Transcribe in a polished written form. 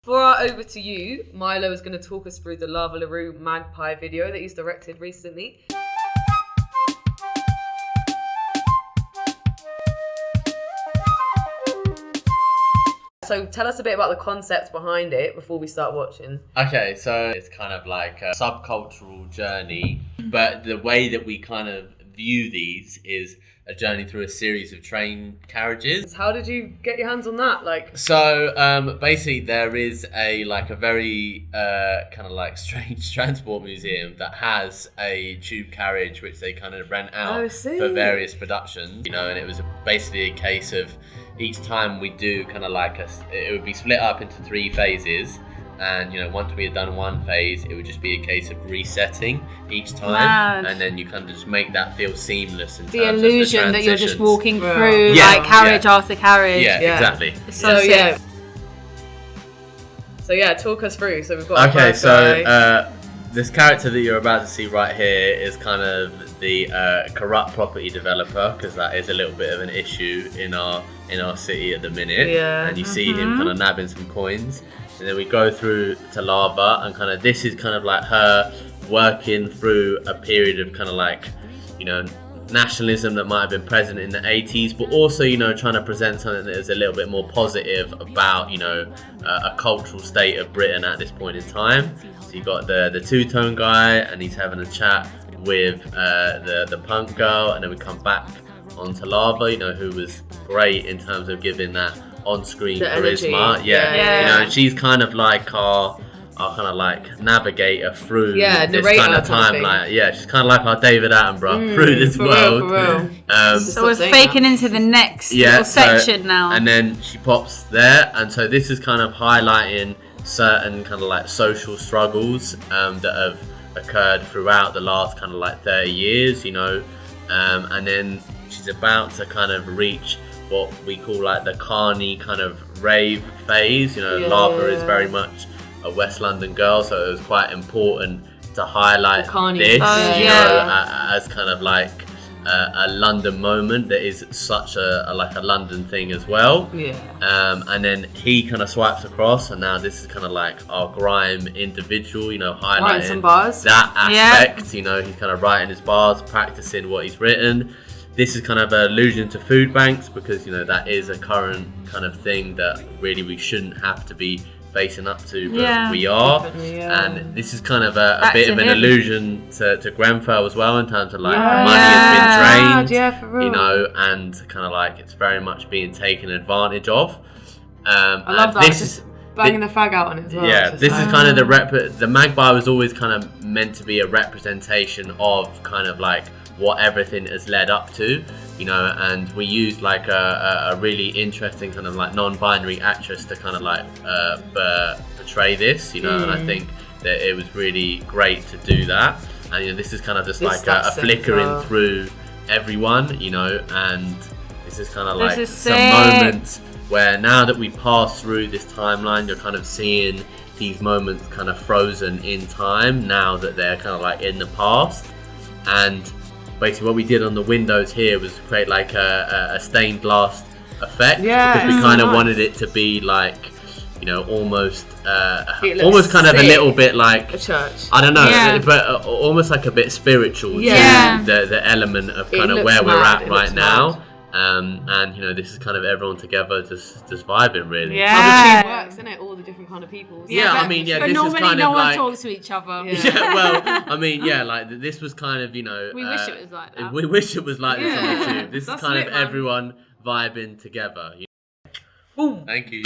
For our Over to You, Milo is going to talk us through the Lava LaRue Magpie video that he's directed recently. So tell us a bit about the concept behind it before we start watching. Okay, so it's kind of like a subcultural journey, but the way that we kind of view these is a journey through a series of train carriages. How did you get your hands on that? So basically there is a very kind of like strange transport museum that has a tube carriage which they kind of rent out for various productions, and it was basically a case of each time we do kind of it would be split up into 3 phases. And once we had done one phase, it would just be a case of resetting each time, and then you kind of just make that feel seamless in the terms illusion of the that you're just walking through carriage after carriage. Yeah, exactly. So talk us through. So we've got this character that you're about to see right here is kind of the corrupt property developer, because that is a little bit of an issue in our city at the minute. And you see him kind of nabbing some coins. And then we go through to Lava, and kind of this is kind of like her working through a period of kind of nationalism that might have been present in the 80s, but also trying to present something that is a little bit more positive about a cultural state of Britain at this point in time. So you got the two-tone guy, and he's having a chat with the punk girl, and then we come back onto Lava, who was great in terms of giving that on-screen charisma. And she's kind of like our kind of like navigator through this kind of timeline. She's kind of like our David Attenborough through this world. So we're faking into the next little section now. And then she pops there, and so this is kind of highlighting certain kind of like social struggles that have occurred throughout the last kind of like 30 years, and then she's about to kind of reach what we call like the carny kind of rave phase. Lava is very much a West London girl, so it was quite important to highlight this, as kind of like a London moment that is such a London thing as well. And then he kind of swipes across, and now this is kind of like our grime individual, highlighting some bars. That aspect. He's kind of writing his bars, practicing what he's written. This is kind of an allusion to food banks, because that is a current kind of thing that really we shouldn't have to be facing up to, but we are. And this is kind of a bit of an allusion to Grenfell as well, in terms of money has been drained, and kind of like it's very much being taken advantage of. I love that. Just banging the fag out on it as well. Yeah, this is kind of the Magpie was always kind of meant to be a representation of kind of like what everything has led up to, and we used like a really interesting kind of like non-binary actress to kind of like portray this, and I think that it was really great to do that. And this is kind of just like a flickering through everyone, and this is kind of like some moments where now that we pass through this timeline, you're kind of seeing these moments kind of frozen in time now that they're kind of like in the past. And basically what we did on the windows here was create like a stained glass effect, because we kind of wanted it to be like almost kind of a little bit like a church. I don't know, but almost like a bit spiritual to the element of kind of where we're at right now. And this is kind of everyone together just vibing really. How the tube works, isn't it? All the different kind of people. But this normally is kind no of one like talks to each other. This was kind of we wish it was like that. We wish it was like this on the tube. This is kind of everyone vibing together. Boom. Thank you.